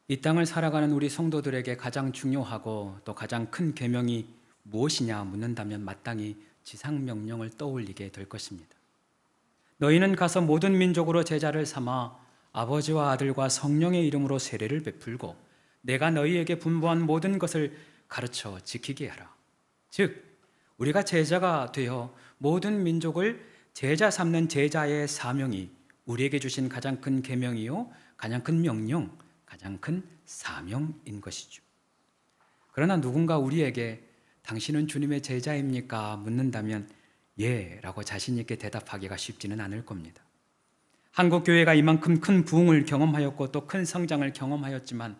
이 땅을 살아가는 우리 성도들에게 가장 중요하고 또 가장 큰 계명이 무엇이냐 묻는다면 마땅히 지상명령을 떠올리게 될 것입니다. 너희는 가서 모든 민족으로 제자를 삼아 아버지와 아들과 성령의 이름으로 세례를 베풀고 내가 너희에게 분부한 모든 것을 가르쳐 지키게 하라. 즉 우리가 제자가 되어 모든 민족을 제자 삼는 제자의 사명이 우리에게 주신 가장 큰 계명이요 가장 큰 명령, 가장 큰 사명인 것이죠. 그러나 누군가 우리에게 당신은 주님의 제자입니까? 묻는다면 예 라고 자신 있게 대답하기가 쉽지는 않을 겁니다. 한국 교회가 이만큼 큰 부흥을 경험하였고 또 큰 성장을 경험하였지만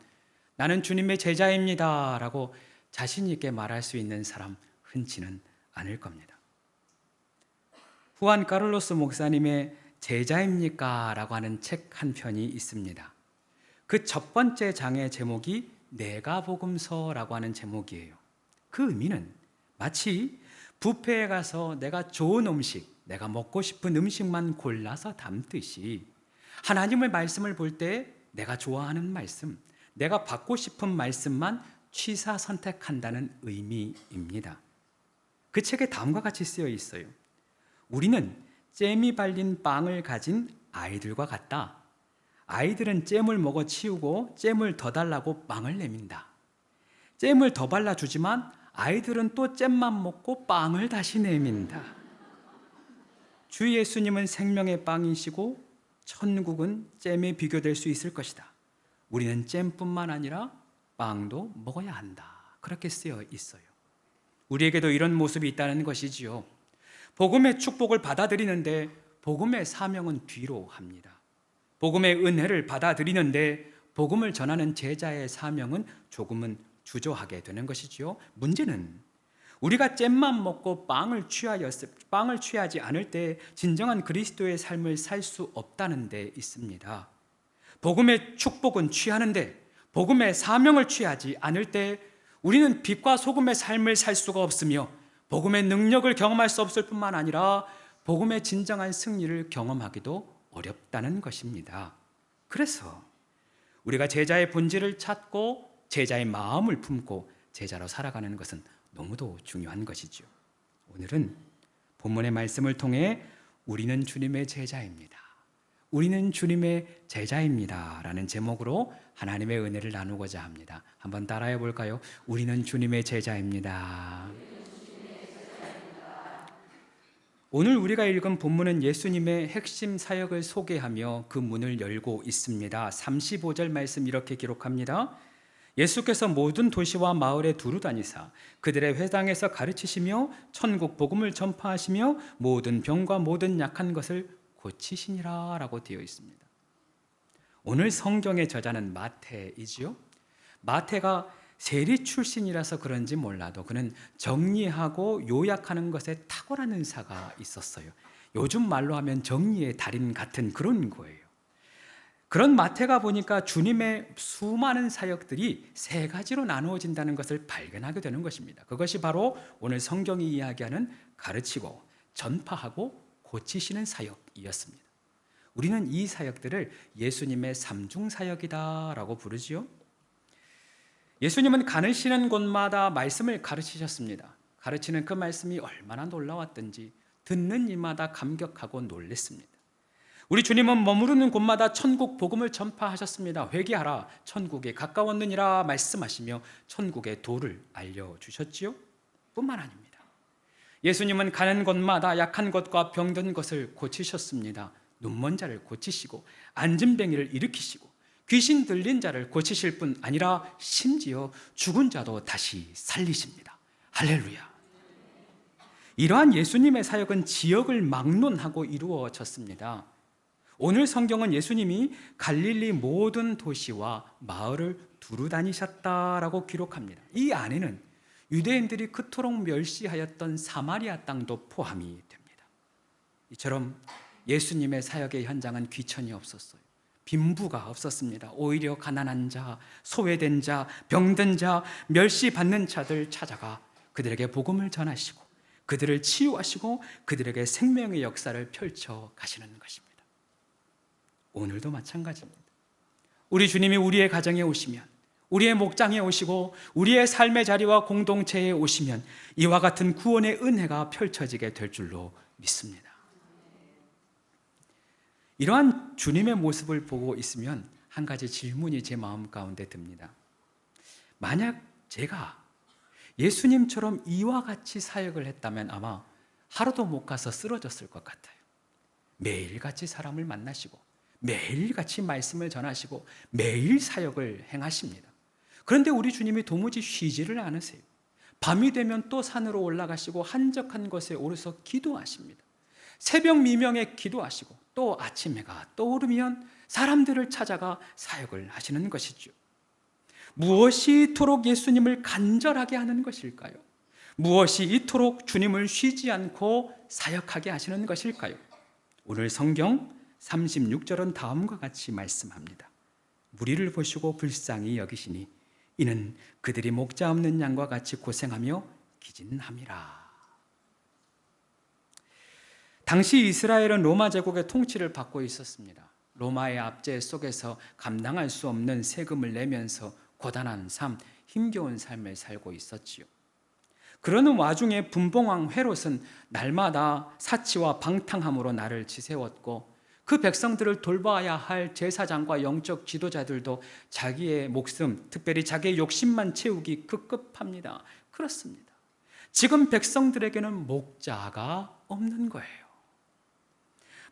나는 주님의 제자입니다 라고 자신 있게 말할 수 있는 사람 흔치는 않을 겁니다. 후안 카를로스 목사님의 제자입니까? 라고 하는 책 한 편이 있습니다. 그 첫 번째 장의 제목이 내가 복음서라고 하는 제목이에요. 그 의미는 마치 뷔페에 가서 내가 좋은 음식, 내가 먹고 싶은 음식만 골라서 담듯이 하나님의 말씀을 볼 때 내가 좋아하는 말씀, 내가 받고 싶은 말씀만 취사 선택한다는 의미입니다. 그 책에 다음과 같이 쓰여 있어요. 우리는 잼이 발린 빵을 가진 아이들과 같다. 아이들은 잼을 먹어 치우고 잼을 더 달라고 빵을 내민다. 잼을 더 발라주지만 아이들은 또 잼만 먹고 빵을 다시 내민다. 주 예수님은 생명의 빵이시고 천국은 잼에 비교될 수 있을 것이다. 우리는 잼뿐만 아니라 빵도 먹어야 한다. 그렇게 쓰여 있어요. 우리에게도 이런 모습이 있다는 것이지요. 복음의 축복을 받아들이는데 복음의 사명은 뒤로 합니다. 복음의 은혜를 받아들이는데 복음을 전하는 제자의 사명은 조금은 주저하게 되는 것이지요. 문제는 우리가 잼만 먹고 빵을 취하지 않을 때 진정한 그리스도의 삶을 살 수 없다는 데 있습니다. 복음의 축복은 취하는데 복음의 사명을 취하지 않을 때 우리는 빛과 소금의 삶을 살 수가 없으며 복음의 능력을 경험할 수 없을 뿐만 아니라 복음의 진정한 승리를 경험하기도 어렵다는 것입니다. 그래서 우리가 제자의 본질을 찾고 제자의 마음을 품고 제자로 살아가는 것은 너무도 중요한 것이죠. 오늘은 본문의 말씀을 통해 우리는 주님의 제자입니다. 우리는 주님의 제자입니다 라는 제목으로 하나님의 은혜를 나누고자 합니다. 한번 따라해 볼까요? 우리는 주님의 제자입니다. 오늘 우리가 읽은 본문은 예수님의 핵심 사역을 소개하며 그 문을 열고 있습니다. 35절 말씀 이렇게 기록합니다. 예수께서 모든 도시와 마을에 두루 다니사 그들의 회당에서 가르치시며 천국 복음을 전파하시며 모든 병과 모든 약한 것을 고치시니라 라고 되어 있습니다. 오늘 성경의 저자는 마태이지요. 마태가 세리 출신이라서 그런지 몰라도 그는 정리하고 요약하는 것에 탁월한 은사가 있었어요. 요즘 말로 하면 정리의 달인 같은 그런 거예요. 그런 마태가 보니까 주님의 수많은 사역들이 세 가지로 나누어진다는 것을 발견하게 되는 것입니다. 그것이 바로 오늘 성경이 이야기하는 가르치고 전파하고 고치시는 사역이었습니다. 우리는 이 사역들을 예수님의 삼중 사역이다라고 부르지요. 예수님은 가르치는 곳마다 말씀을 가르치셨습니다. 가르치는 그 말씀이 얼마나 놀라웠던지 듣는 이마다 감격하고 놀랬습니다. 우리 주님은 머무르는 곳마다 천국 복음을 전파하셨습니다. 회개하라 천국에 가까웠느니라 말씀하시며 천국의 도를 알려주셨지요. 뿐만 아닙니다. 예수님은 가는 곳마다 약한 것과 병든 것을 고치셨습니다. 눈먼 자를 고치시고 안진뱅이를 일으키시고 귀신 들린 자를 고치실 뿐 아니라 심지어 죽은 자도 다시 살리십니다. 할렐루야. 이러한 예수님의 사역은 지역을 막론하고 이루어졌습니다. 오늘 성경은 예수님이 갈릴리 모든 도시와 마을을 두루 다니셨다라고 기록합니다. 이 안에는 유대인들이 그토록 멸시하였던 사마리아 땅도 포함이 됩니다. 이처럼 예수님의 사역의 현장은 귀천이 없었어요. 빈부가 없었습니다. 오히려 가난한 자, 소외된 자, 병든 자, 멸시받는 자들 찾아가 그들에게 복음을 전하시고 그들을 치유하시고 그들에게 생명의 역사를 펼쳐 가시는 것입니다. 오늘도 마찬가지입니다. 우리 주님이 우리의 가정에 오시면, 우리의 목장에 오시고 우리의 삶의 자리와 공동체에 오시면 이와 같은 구원의 은혜가 펼쳐지게 될 줄로 믿습니다. 이러한 주님의 모습을 보고 있으면 한 가지 질문이 제 마음 가운데 듭니다. 만약 제가 예수님처럼 이와 같이 사역을 했다면 아마 하루도 못 가서 쓰러졌을 것 같아요. 매일같이 사람을 만나시고 매일같이 말씀을 전하시고 매일 사역을 행하십니다. 그런데 우리 주님이 도무지 쉬지를 않으세요. 밤이 되면 또 산으로 올라가시고 한적한 곳에 오르서 기도하십니다. 새벽 미명에 기도하시고 또 아침 해가 떠오르면 사람들을 찾아가 사역을 하시는 것이죠. 무엇이 이토록 예수님을 간절하게 하는 것일까요? 무엇이 이토록 주님을 쉬지 않고 사역하게 하시는 것일까요? 오늘 성경 36절은 다음과 같이 말씀합니다. 무리를 보시고 불쌍히 여기시니 이는 그들이 목자 없는 양과 같이 고생하며 기진함이라. 당시 이스라엘은 로마 제국의 통치를 받고 있었습니다. 로마의 압제 속에서 감당할 수 없는 세금을 내면서 고단한 삶, 힘겨운 삶을 살고 있었지요. 그러는 와중에 분봉왕 헤롯은 날마다 사치와 방탕함으로 나를 치세웠고 그 백성들을 돌봐야 할 제사장과 영적 지도자들도 자기의 목숨, 특별히 자기의 욕심만 채우기 급급합니다. 그렇습니다. 지금 백성들에게는 목자가 없는 거예요.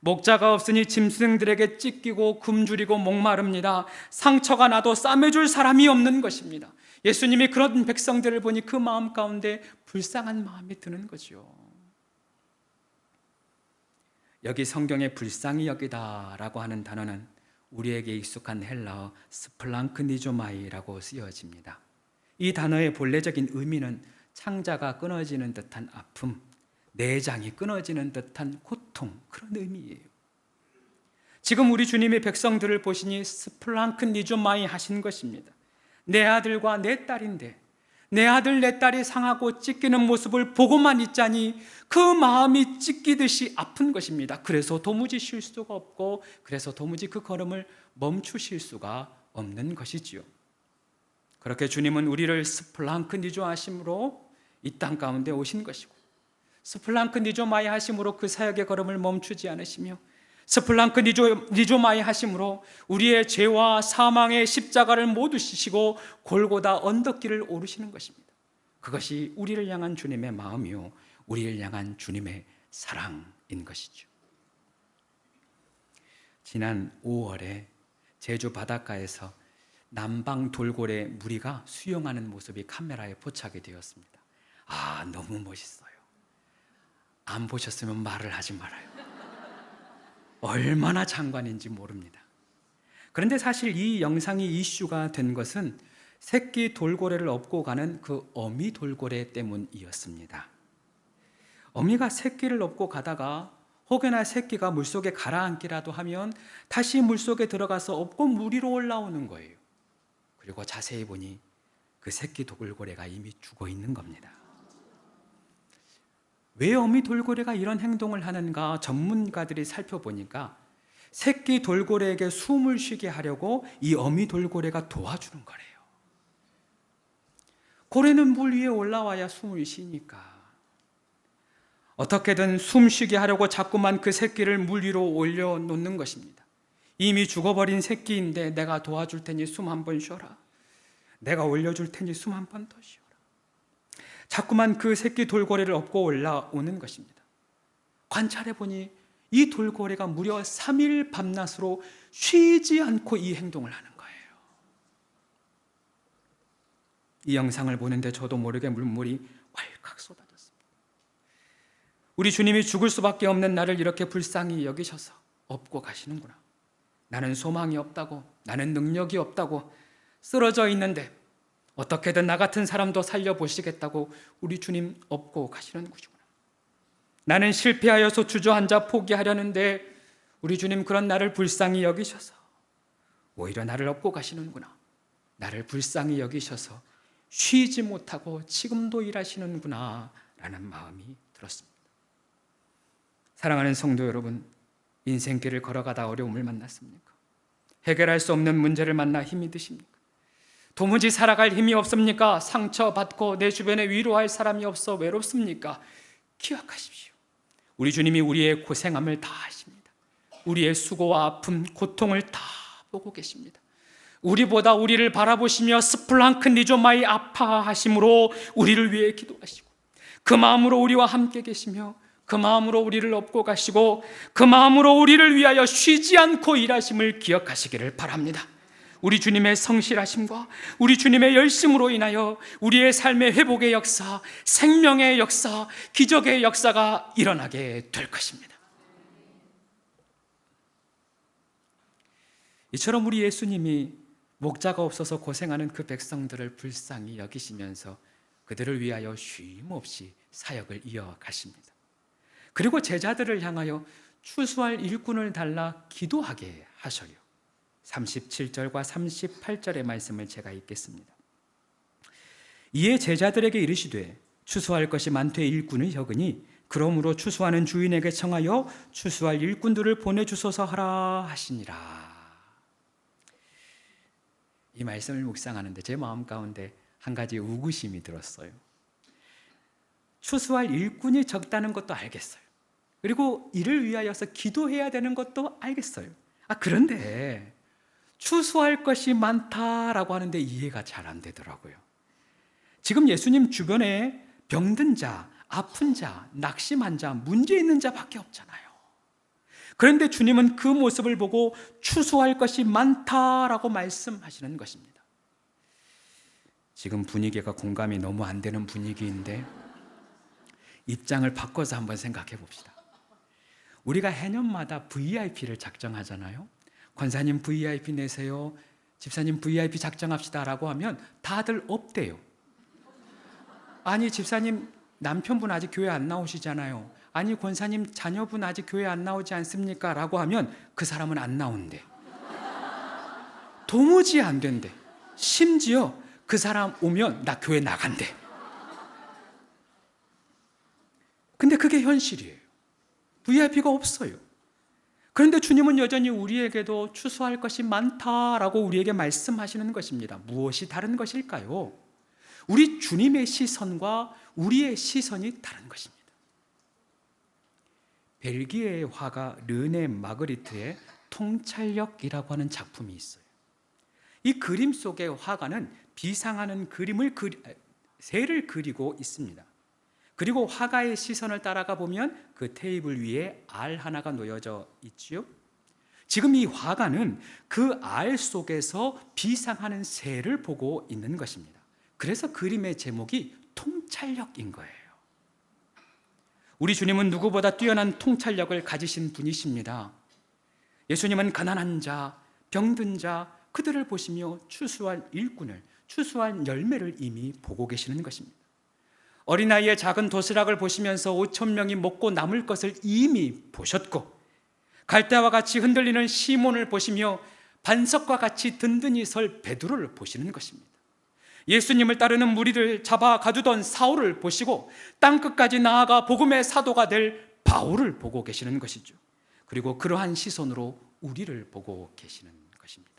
목자가 없으니 짐승들에게 찢기고 굶주리고 목마릅니다. 상처가 나도 싸매줄 사람이 없는 것입니다. 예수님이 그런 백성들을 보니 그 마음 가운데 불쌍한 마음이 드는 거죠. 여기 성경에 불쌍히 여기다라고 하는 단어는 우리에게 익숙한 헬라어 스플랑크니조마이라고 쓰여집니다. 이 단어의 본래적인 의미는 창자가 끊어지는 듯한 아픔, 내장이 끊어지는 듯한 고통, 그런 의미예요. 지금 우리 주님이 백성들을 보시니 스플랑크니조마이 하신 것입니다. 내 아들과 내 딸인데 내 아들 내 딸이 상하고 찢기는 모습을 보고만 있자니 그 마음이 찢기듯이 아픈 것입니다. 그래서 도무지 쉴 수가 없고 그래서 도무지 그 걸음을 멈추실 수가 없는 것이지요. 그렇게 주님은 우리를 스플랑크니조 하심으로 이 땅 가운데 오신 것이고 스플랑크니조마이 하심으로 그 사역의 걸음을 멈추지 않으시며 스플랑크니조마이 하심으로 우리의 죄와 사망의 십자가를 모두 지시고 골고다 언덕길을 오르시는 것입니다. 그것이 우리를 향한 주님의 마음이요 우리를 향한 주님의 사랑인 것이죠. 지난 5월에 제주 바닷가에서 남방 돌고래 무리가 수영하는 모습이 카메라에 포착이 되었습니다. 너무 멋있어요. 안 보셨으면 말을 하지 말아요. 얼마나 장관인지 모릅니다. 그런데 사실 이 영상이 이슈가 된 것은 새끼 돌고래를 업고 가는 그 어미 돌고래 때문이었습니다. 어미가 새끼를 업고 가다가 혹여나 새끼가 물속에 가라앉기라도 하면 다시 물속에 들어가서 업고 물 위로 올라오는 거예요. 그리고 자세히 보니 그 새끼 돌고래가 이미 죽어 있는 겁니다. 왜 어미 돌고래가 이런 행동을 하는가 전문가들이 살펴보니까 새끼 돌고래에게 숨을 쉬게 하려고 이 어미 돌고래가 도와주는 거래요. 고래는 물 위에 올라와야 숨을 쉬니까 어떻게든 숨 쉬게 하려고 자꾸만 그 새끼를 물 위로 올려놓는 것입니다. 이미 죽어버린 새끼인데 내가 도와줄 테니 숨 한 번 쉬어라. 내가 올려줄 테니 숨 한 번 더 쉬어라. 자꾸만 그 새끼 돌고래를 업고 올라오는 것입니다. 관찰해보니 이 돌고래가 무려 3일 밤낮으로 쉬지 않고 이 행동을 하는 거예요. 이 영상을 보는데 저도 모르게 눈물이 왈칵 쏟아졌습니다. 우리 주님이 죽을 수밖에 없는 나를 이렇게 불쌍히 여기셔서 업고 가시는구나. 나는 소망이 없다고, 나는 능력이 없다고 쓰러져 있는데 어떻게든 나 같은 사람도 살려보시겠다고 우리 주님 업고 가시는 것이구나. 나는 실패하여서 주저앉아 포기하려는데 우리 주님 그런 나를 불쌍히 여기셔서 오히려 나를 업고 가시는구나. 나를 불쌍히 여기셔서 쉬지 못하고 지금도 일하시는구나 라는 마음이 들었습니다. 사랑하는 성도 여러분, 인생길을 걸어가다 어려움을 만났습니까? 해결할 수 없는 문제를 만나 힘이 드십니까? 도무지 살아갈 힘이 없습니까? 상처받고 내 주변에 위로할 사람이 없어 외롭습니까? 기억하십시오. 우리 주님이 우리의 고생함을 다 아십니다. 우리의 수고와 아픔, 고통을 다 보고 계십니다. 우리보다 우리를 바라보시며 스플랑크 니조마이 아파하심으로 우리를 위해 기도하시고, 그 마음으로 우리와 함께 계시며, 그 마음으로 우리를 업고 가시고, 그 마음으로 우리를 위하여 쉬지 않고 일하심을 기억하시기를 바랍니다. 우리 주님의 성실하심과 우리 주님의 열심으로 인하여 우리의 삶의 회복의 역사, 생명의 역사, 기적의 역사가 일어나게 될 것입니다. 이처럼 우리 예수님이 목자가 없어서 고생하는 그 백성들을 불쌍히 여기시면서 그들을 위하여 쉼 없이 사역을 이어가십니다. 그리고 제자들을 향하여 추수할 일꾼을 달라 기도하게 하셔요. 37절과 38절의 말씀을 제가 읽겠습니다. 이에 제자들에게 이르시되 추수할 것이 많되 일꾼을 적으니 그러므로 추수하는 주인에게 청하여 추수할 일꾼들을 보내주소서 하라 하시니라. 이 말씀을 묵상하는데 제 마음 가운데 한 가지 우구심이 들었어요. 추수할 일꾼이 적다는 것도 알겠어요. 그리고 이를 위하여서 기도해야 되는 것도 알겠어요. 그런데 추수할 것이 많다라고 하는데 이해가 잘 안 되더라고요. 지금 예수님 주변에 병든 자, 아픈 자, 낙심한 자, 문제 있는 자밖에 없잖아요. 그런데 주님은 그 모습을 보고 추수할 것이 많다라고 말씀하시는 것입니다. 지금 분위기가 공감이 너무 안 되는 분위기인데 입장을 바꿔서 한번 생각해 봅시다. 우리가 해년마다 VIP를 작정하잖아요. 권사님 VIP 내세요, 집사님 VIP 작정합시다 라고 하면 다들 없대요. 아니 집사님 남편분 아직 교회 안 나오시잖아요. 아니 권사님 자녀분 아직 교회 안 나오지 않습니까? 라고 하면 그 사람은 안 나온대. 도무지 안 된대. 심지어 그 사람 오면 나 교회 나간대. 근데 그게 현실이에요. VIP가 없어요. 그런데 주님은 여전히 우리에게도 추수할 것이 많다라고 우리에게 말씀하시는 것입니다. 무엇이 다른 것일까요? 우리 주님의 시선과 우리의 시선이 다른 것입니다. 벨기에의 화가 르네 마그리트의 통찰력이라고 하는 작품이 있어요. 이 그림 속의 화가는 비상하는 새를 그리고 있습니다. 그리고 화가의 시선을 따라가 보면 그 테이블 위에 알 하나가 놓여져 있지요. 지금 이 화가는 그 알 속에서 비상하는 새를 보고 있는 것입니다. 그래서 그림의 제목이 통찰력인 거예요. 우리 주님은 누구보다 뛰어난 통찰력을 가지신 분이십니다. 예수님은 가난한 자, 병든 자, 그들을 보시며 추수할 일꾼을, 추수할 열매를 이미 보고 계시는 것입니다. 어린아이의 작은 도시락을 보시면서 5천 명이 먹고 남을 것을 이미 보셨고, 갈대와 같이 흔들리는 시몬을 보시며 반석과 같이 든든히 설 베드로를 보시는 것입니다. 예수님을 따르는 무리를 잡아 가두던 사울을 보시고 땅끝까지 나아가 복음의 사도가 될 바울을 보고 계시는 것이죠. 그리고 그러한 시선으로 우리를 보고 계시는 것입니다.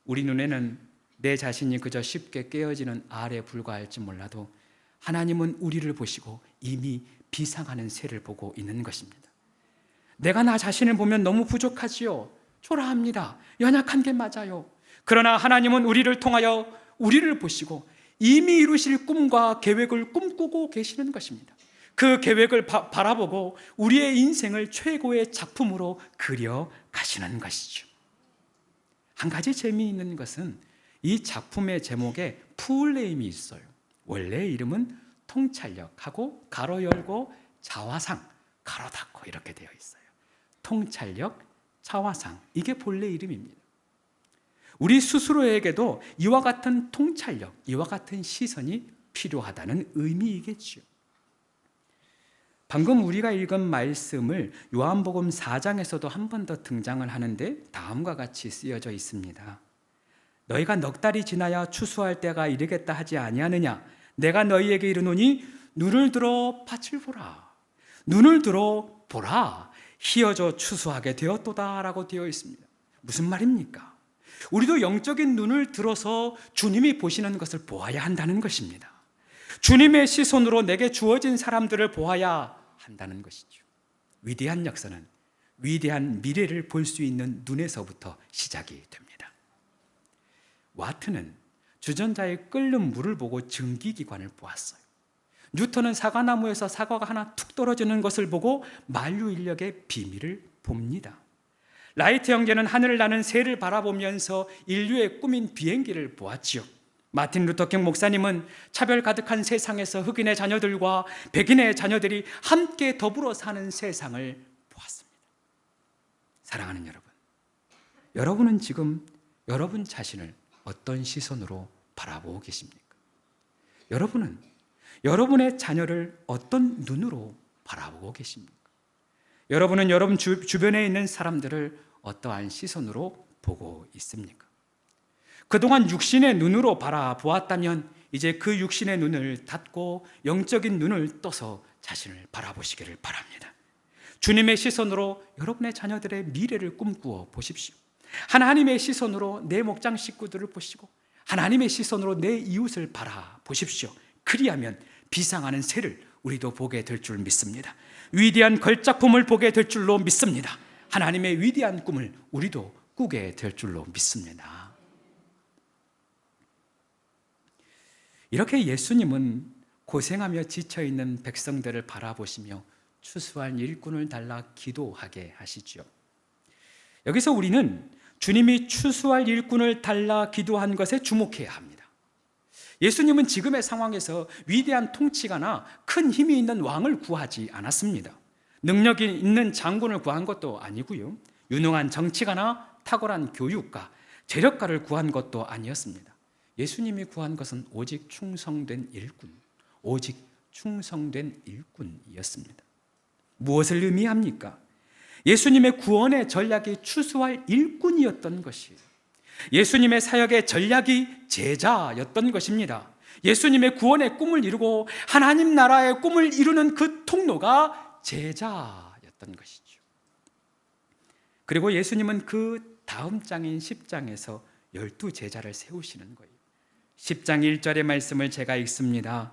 우리 눈에는 내 자신이 그저 쉽게 깨어지는 알에 불과할지 몰라도 하나님은 우리를 보시고 이미 비상하는 새를 보고 있는 것입니다. 내가 나 자신을 보면 너무 부족하지요. 초라합니다. 연약한 게 맞아요. 그러나 하나님은 우리를 통하여 우리를 보시고 이미 이루실 꿈과 계획을 꿈꾸고 계시는 것입니다. 그 계획을 바라보고 우리의 인생을 최고의 작품으로 그려 가시는 것이죠. 한 가지 재미있는 것은 이 작품의 제목에 풀네임이 있어요. 원래 이름은 통찰력하고 가로 열고 자화상 가로 닫고 이렇게 되어 있어요. 통찰력, 자화상, 이게 본래 이름입니다. 우리 스스로에게도 이와 같은 통찰력, 이와 같은 시선이 필요하다는 의미이겠죠. 방금 우리가 읽은 말씀을 요한복음 4장에서도 한 번 더 등장을 하는데 다음과 같이 쓰여져 있습니다. 너희가 넉 달이 지나야 추수할 때가 이르겠다 하지 아니하느냐? 내가 너희에게 이르노니 눈을 들어 밭을 보라. 눈을 들어 보라. 희어져 추수하게 되었도다 라고 되어 있습니다. 무슨 말입니까? 우리도 영적인 눈을 들어서 주님이 보시는 것을 보아야 한다는 것입니다. 주님의 시선으로 내게 주어진 사람들을 보아야 한다는 것이죠. 위대한 역사는 위대한 미래를 볼 수 있는 눈에서부터 시작이 됩니다. 와트는 주전자에 끓는 물을 보고 증기기관을 보았어요. 뉴턴은 사과나무에서 사과가 하나 툭 떨어지는 것을 보고 만유인력의 비밀을 봅니다. 라이트 형제는 하늘을 나는 새를 바라보면서 인류의 꿈인 비행기를 보았지요. 마틴 루터킹 목사님은 차별 가득한 세상에서 흑인의 자녀들과 백인의 자녀들이 함께 더불어 사는 세상을 보았습니다. 사랑하는 여러분, 여러분은 지금 여러분 자신을 어떤 시선으로 바라보고 계십니까? 여러분은 여러분의 자녀를 어떤 눈으로 바라보고 계십니까? 여러분은 여러분 주변에 있는 사람들을 어떠한 시선으로 보고 있습니까? 그동안 육신의 눈으로 바라보았다면 이제 그 육신의 눈을 닫고 영적인 눈을 떠서 자신을 바라보시기를 바랍니다. 주님의 시선으로 여러분의 자녀들의 미래를 꿈꾸어 보십시오. 하나님의 시선으로 내 목장 식구들을 보시고 하나님의 시선으로 내 이웃을 바라보십시오. 그리하면 비상하는 새를 우리도 보게 될 줄 믿습니다. 위대한 걸작품을 보게 될 줄로 믿습니다. 하나님의 위대한 꿈을 우리도 꾸게 될 줄로 믿습니다. 이렇게 예수님은 고생하며 지쳐있는 백성들을 바라보시며 추수할 일꾼을 달라 기도하게 하시죠. 여기서 우리는 주님이 추수할 일꾼을 달라 기도한 것에 주목해야 합니다. 예수님은 지금의 상황에서 위대한 통치가나 큰 힘이 있는 왕을 구하지 않았습니다. 능력이 있는 장군을 구한 것도 아니고요. 유능한 정치가나 탁월한 교육가, 재력가를 구한 것도 아니었습니다. 예수님이 구한 것은 오직 충성된 일꾼, 오직 충성된 일꾼이었습니다. 무엇을 의미합니까? 예수님의 구원의 전략이 추수할 일꾼이었던 것이에요. 예수님의 사역의 전략이 제자였던 것입니다. 예수님의 구원의 꿈을 이루고 하나님 나라의 꿈을 이루는 그 통로가 제자였던 것이죠. 그리고 예수님은 그 다음 장인 10장에서 12제자를 세우시는 거예요. 10장 1절의 말씀을 제가 읽습니다.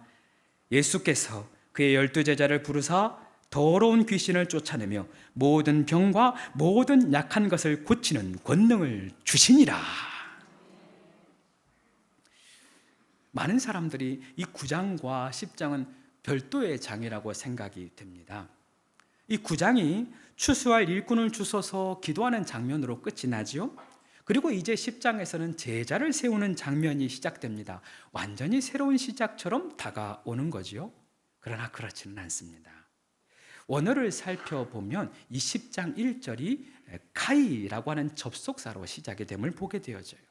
예수께서 그의 12제자를 부르사 더러운 귀신을 쫓아내며 모든 병과 모든 약한 것을 고치는 권능을 주시니라. 많은 사람들이 이 9장과 10장은 별도의 장이라고 생각이 됩니다. 이 9장이 추수할 일꾼을 주셔서 기도하는 장면으로 끝이 나지요. 그리고 이제 10장에서는 제자를 세우는 장면이 시작됩니다. 완전히 새로운 시작처럼 다가오는 거지요. 그러나 그렇지는 않습니다. 원어를 살펴보면 이 10장 1절이 카이라고 하는 접속사로 시작이 됨을 보게 되어져요.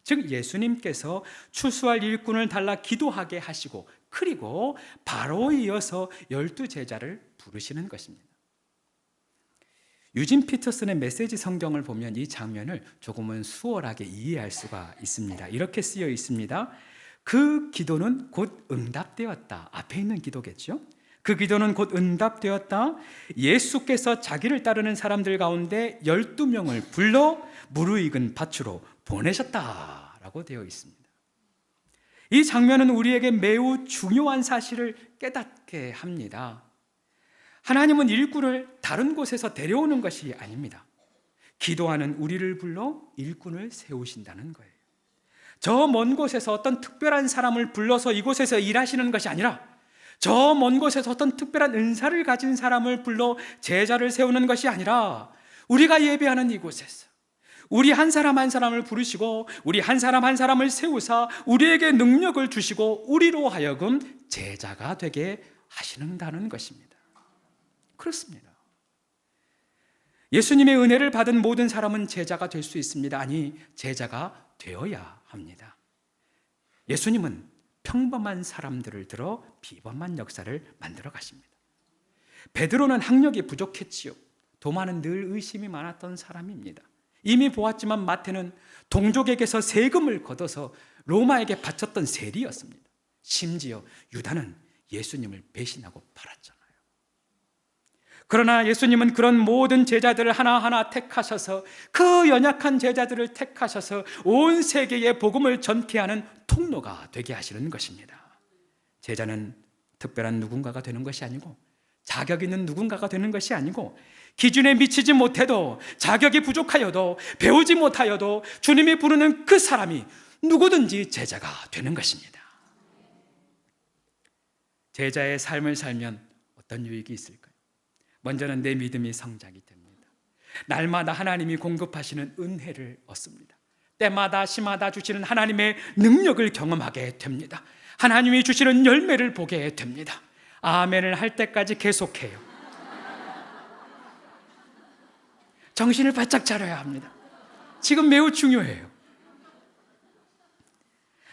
즉 예수님께서 추수할 일꾼을 달라 기도하게 하시고 그리고 바로 이어서 12제자를 부르시는 것입니다. 유진 피터슨의 메시지 성경을 보면 이 장면을 조금은 수월하게 이해할 수가 있습니다. 이렇게 쓰여 있습니다. 그 기도는 곧 응답되었다. 앞에 있는 기도겠죠. 그 기도는 곧 응답되었다. 예수께서 자기를 따르는 사람들 가운데 12명을 불러 무르익은 밭으로 보내셨다라고 되어 있습니다. 이 장면은 우리에게 매우 중요한 사실을 깨닫게 합니다. 하나님은 일꾼을 다른 곳에서 데려오는 것이 아닙니다. 기도하는 우리를 불러 일꾼을 세우신다는 거예요. 저 먼 곳에서 어떤 특별한 사람을 불러서 이곳에서 일하시는 것이 아니라 저 먼 곳에서 어떤 특별한 은사를 가진 사람을 불러 제자를 세우는 것이 아니라 우리가 예배하는 이곳에서 우리 한 사람 한 사람을 부르시고 우리 한 사람 한 사람을 세우사 우리에게 능력을 주시고 우리로 하여금 제자가 되게 하시는다는 것입니다. 그렇습니다. 예수님의 은혜를 받은 모든 사람은 제자가 될 수 있습니다. 아니, 제자가 되어야 합니다. 예수님은 평범한 사람들을 들어 비범한 역사를 만들어 가십니다. 베드로는 학력이 부족했지요. 도마는 늘 의심이 많았던 사람입니다. 이미 보았지만 마태는 동족에게서 세금을 걷어서 로마에게 바쳤던 세리였습니다. 심지어 유다는 예수님을 배신하고 팔았잖아요. 그러나 예수님은 그런 모든 제자들을 하나하나 택하셔서 그 연약한 제자들을 택하셔서 온 세계에 복음을 전케하는 통로가 되게 하시는 것입니다. 제자는 특별한 누군가가 되는 것이 아니고, 자격 있는 누군가가 되는 것이 아니고, 기준에 미치지 못해도, 자격이 부족하여도, 배우지 못하여도 주님이 부르는 그 사람이 누구든지 제자가 되는 것입니다. 제자의 삶을 살면 어떤 유익이 있을까요? 먼저는 내 믿음이 성장이 됩니다. 날마다 하나님이 공급하시는 은혜를 얻습니다. 때마다 시마다 주시는 하나님의 능력을 경험하게 됩니다. 하나님이 주시는 열매를 보게 됩니다. 아멘을 할 때까지 계속해요. 정신을 바짝 차려야 합니다. 지금 매우 중요해요.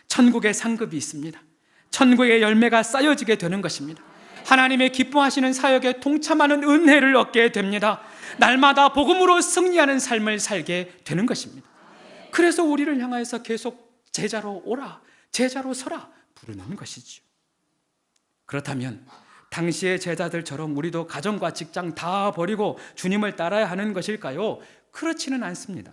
천국의 상급이 있습니다. 천국의 열매가 쌓여지게 되는 것입니다. 하나님의 기뻐하시는 사역에 동참하는 은혜를 얻게 됩니다. 날마다 복음으로 승리하는 삶을 살게 되는 것입니다. 그래서 우리를 향하여서 계속 제자로 오라, 제자로 서라 부르는 것이죠. 그렇다면 당시의 제자들처럼 우리도 가정과 직장 다 버리고 주님을 따라야 하는 것일까요? 그렇지는 않습니다.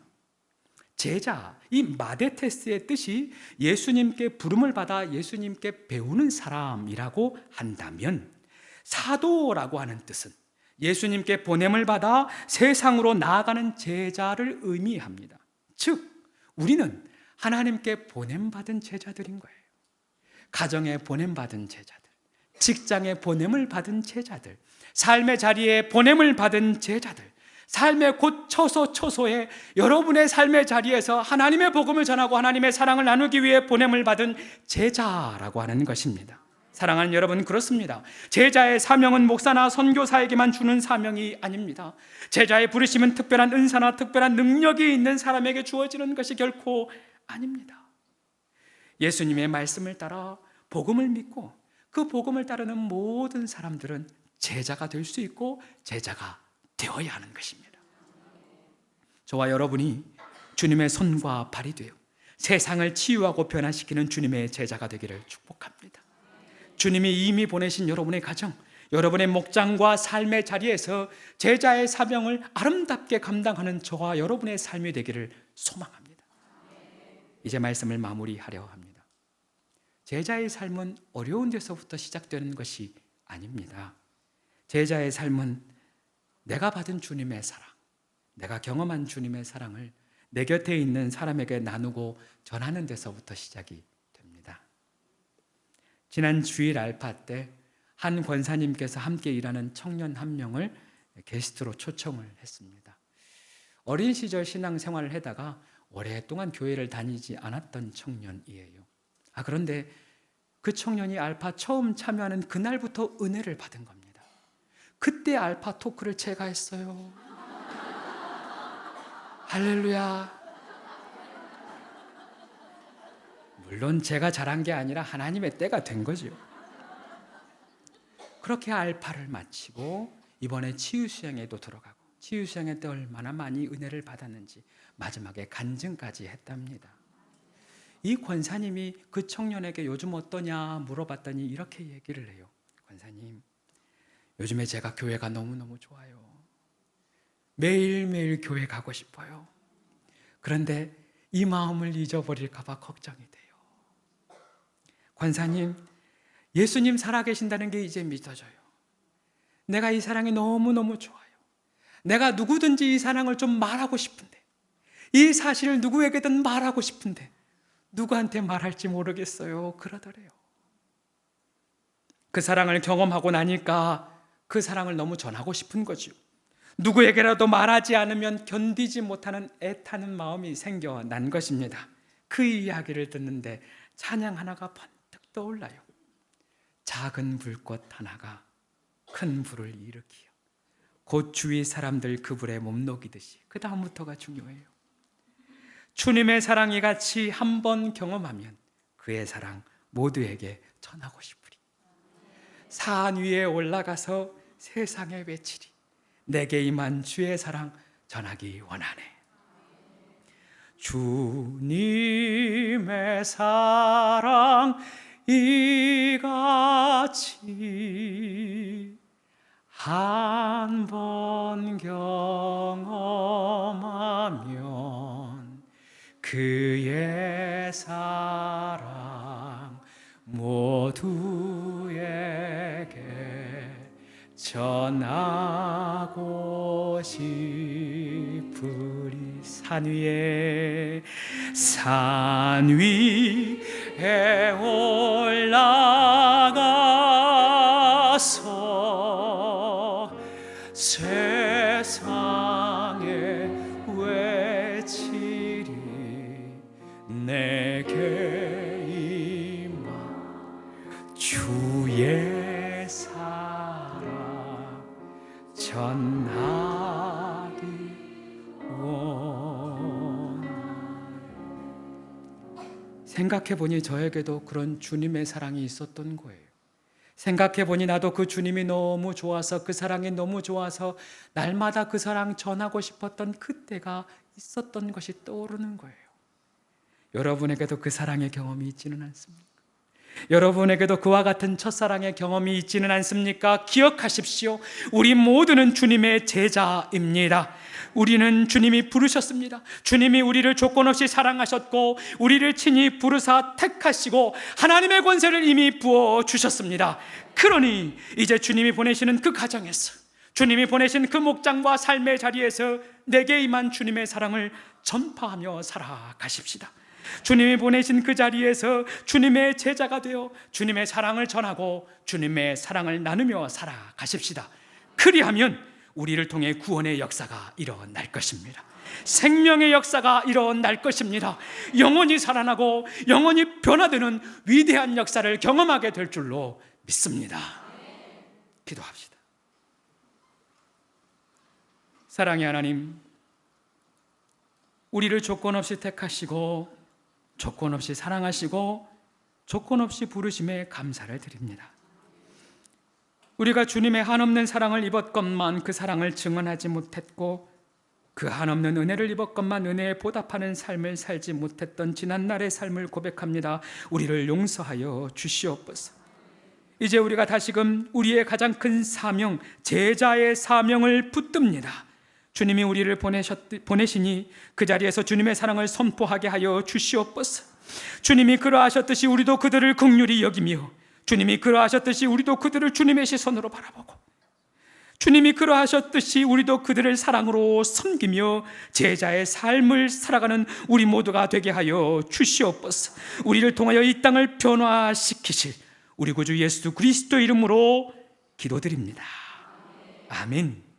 제자, 이 마데테스의 뜻이 예수님께 부름을 받아 예수님께 배우는 사람이라고 한다면, 사도라고 하는 뜻은 예수님께 보냄을 받아 세상으로 나아가는 제자를 의미합니다. 즉, 우리는 하나님께 보냄받은 제자들인 거예요. 가정에 보냄받은 제자들, 직장에 보냄을 받은 제자들, 삶의 자리에 보냄을 받은 제자들, 삶의 곳 처소처소에 여러분의 삶의 자리에서 하나님의 복음을 전하고 하나님의 사랑을 나누기 위해 보냄을 받은 제자라고 하는 것입니다. 사랑하는 여러분, 그렇습니다. 제자의 사명은 목사나 선교사에게만 주는 사명이 아닙니다. 제자의 부르심은 특별한 은사나 특별한 능력이 있는 사람에게 주어지는 것이 결코 아닙니다. 예수님의 말씀을 따라 복음을 믿고 그 복음을 따르는 모든 사람들은 제자가 될 수 있고 제자가 되어야 하는 것입니다. 저와 여러분이 주님의 손과 발이 되어 세상을 치유하고 변화시키는 주님의 제자가 되기를 축복합니다. 주님이 이미 보내신 여러분의 가정, 여러분의 목장과 삶의 자리에서 제자의 사명을 아름답게 감당하는 저와 여러분의 삶이 되기를 소망합니다. 이제 말씀을 마무리하려 합니다. 제자의 삶은 어려운 데서부터 시작되는 것이 아닙니다. 제자의 삶은 내가 받은 주님의 사랑, 내가 경험한 주님의 사랑을 내 곁에 있는 사람에게 나누고 전하는 데서부터 시작이 됩니다. 지난 주일 알파 때 한 권사님께서 함께 일하는 청년 한 명을 게스트로 초청을 했습니다. 어린 시절 신앙생활을 하다가 오랫동안 교회를 다니지 않았던 청년이에요. 그런데 그 청년이 알파 처음 참여하는 그날부터 은혜를 받은 겁니다. 그때 알파 토크를 제가 했어요. 할렐루야. 물론 제가 잘한 게 아니라 하나님의 때가 된 거죠. 그렇게 알파를 마치고 이번에 치유수양에도 들어가고, 치유수양에 때 얼마나 많이 은혜를 받았는지 마지막에 간증까지 했답니다. 이 권사님이 그 청년에게 요즘 어떠냐 물어봤더니 이렇게 얘기를 해요. 권사님, 요즘에 제가 교회가 너무너무 좋아요. 매일매일 교회 가고 싶어요. 그런데 이 마음을 잊어버릴까 봐 걱정이 돼요. 권사님, 예수님 살아계신다는 게 이제 믿어져요. 내가 이 사랑이 너무너무 좋아요. 내가 누구든지 이 사랑을 좀 말하고 싶은데, 이 사실을 누구에게든 말하고 싶은데 누구한테 말할지 모르겠어요. 그러더래요. 그 사랑을 경험하고 나니까 그 사랑을 너무 전하고 싶은 거죠. 누구에게라도 말하지 않으면 견디지 못하는 애타는 마음이 생겨난 것입니다. 그 이야기를 듣는데 찬양 하나가 번뜩 떠올라요. 작은 불꽃 하나가 큰 불을 일으키어 곧 주위 사람들 그 불에 몸 녹이듯이, 그 다음부터가 중요해요. 주님의 사랑이 같이 한번 경험하면 그의 사랑 모두에게 전하고 싶으리. 산 위에 올라가서 세상에 외치리. 내게 임한 주의 사랑 전하기 원하네. 주님의 사랑 이같이 한 번 경험하면 그의 사랑 모두에게 전하고 싶으리. 산 위에 올라가서 세상에 외치리. 내게 임한 주의 사랑 전하기 원하네. 생각해보니 저에게도 그런 주님의 사랑이 있었던 거예요. 생각해보니 나도 그 주님이 너무 좋아서, 그 사랑이 너무 좋아서 날마다 그 사랑 전하고 싶었던 그때가 있었던 것이 떠오르는 거예요. 여러분에게도 그 사랑의 경험이 있지는 않습니까? 여러분에게도 그와 같은 첫사랑의 경험이 있지는 않습니까? 기억하십시오. 우리 모두는 주님의 제자입니다. 우리는 주님이 부르셨습니다. 주님이 우리를 조건 없이 사랑하셨고 우리를 친히 부르사 택하시고 하나님의 권세를 이미 부어주셨습니다. 그러니 이제 주님이 보내시는 그 가정에서, 주님이 보내신 그 목장과 삶의 자리에서 내게 임한 주님의 사랑을 전파하며 살아가십시다. 주님이 보내신 그 자리에서 주님의 제자가 되어 주님의 사랑을 전하고 주님의 사랑을 나누며 살아가십시다. 그리하면 우리를 통해 구원의 역사가 일어날 것입니다. 생명의 역사가 일어날 것입니다. 영원히 살아나고 영원히 변화되는 위대한 역사를 경험하게 될 줄로 믿습니다. 기도합시다. 사랑의 하나님, 우리를 조건 없이 택하시고 조건 없이 사랑하시고 조건 없이 부르심에 감사를 드립니다. 우리가 주님의 한없는 사랑을 입었건만 그 사랑을 증언하지 못했고 그 한없는 은혜를 입었건만 은혜에 보답하는 삶을 살지 못했던 지난날의 삶을 고백합니다. 우리를 용서하여 주시옵소서. 이제 우리가 다시금 우리의 가장 큰 사명, 제자의 사명을 붙듭니다. 주님이 우리를 보내시니 그 자리에서 주님의 사랑을 선포하게 하여 주시옵소서. 주님이 그러하셨듯이 우리도 그들을 긍휼히 여기며, 주님이 그러하셨듯이 우리도 그들을 주님의 시선으로 바라보고, 주님이 그러하셨듯이 우리도 그들을 사랑으로 섬기며 제자의 삶을 살아가는 우리 모두가 되게 하여 주시옵소서. 우리를 통하여 이 땅을 변화시키실 우리 구주 예수 그리스도 이름으로 기도드립니다. 아멘.